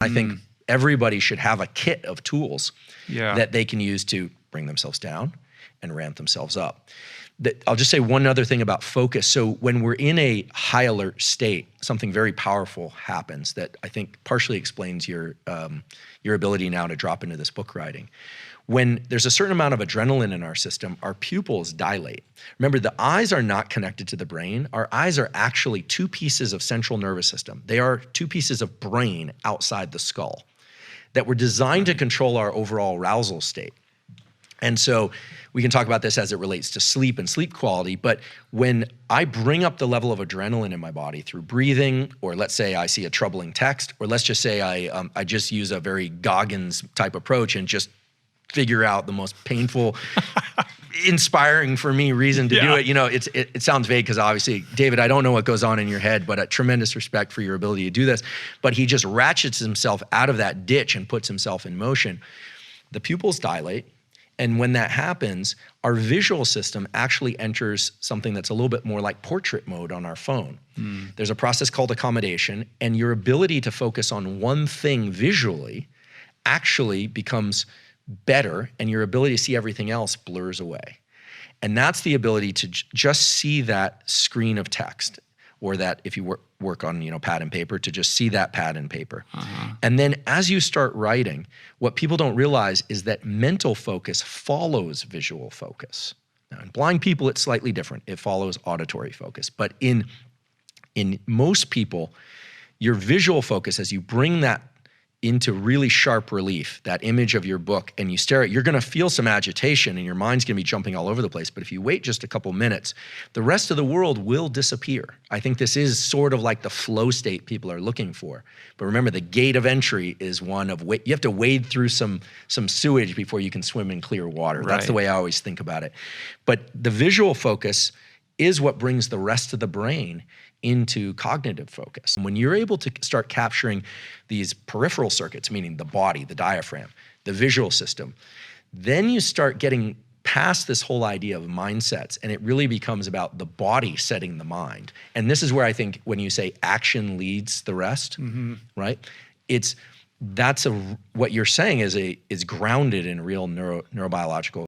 I think everybody should have a kit of tools Yeah. that they can use to bring themselves down and ramp themselves up. I'll just say one other thing about focus. So when we're in a high alert state, something very powerful happens that I think partially explains your ability now to drop into this book writing. When there's a certain amount of adrenaline in our system, our pupils dilate. Remember, the eyes are not connected to the brain. Our eyes are actually two pieces of central nervous system. They are two pieces of brain outside the skull that were designed to control our overall arousal state. And so we can talk about this as it relates to sleep and sleep quality, but when I bring up the level of adrenaline in my body through breathing, or let's say I see a troubling text, or let's just say I just use a very Goggins type approach and just figure out the most painful, inspiring for me reason to do it. You know, it sounds vague because obviously, David, I don't know what goes on in your head, but a tremendous respect for your ability to do this. But he just ratchets himself out of that ditch and puts himself in motion. The pupils dilate. And when that happens, our visual system actually enters something that's a little bit more like portrait mode on our phone. There's a process called accommodation, and your ability to focus on one thing visually actually becomes better, and your ability to see everything else blurs away. And that's the ability to just see that screen of text, or that if you work on pad and paper, to just see that pad and paper. And then as you start writing, what people don't realize is that mental focus follows visual focus. Now, in blind people, it's slightly different. It follows auditory focus. But in most people, your visual focus, as you bring that into really sharp relief, that image of your book, and you stare at it, you're gonna feel some agitation and your mind's gonna be jumping all over the place. But if you wait just a couple minutes, the rest of the world will disappear. I think this is sort of like the flow state people are looking for. But remember, the gate of entry is one of, you have to wade through some sewage before you can swim in clear water. That's the way I always think about it. But the visual focus is what brings the rest of the brain into cognitive focus. And when you're able to start capturing these peripheral circuits, meaning the body, the diaphragm, the visual system, then you start getting past this whole idea of mindsets, and it really becomes about the body setting the mind. And this is where I think when you say action leads the rest, right? What you're saying is grounded in real neurobiological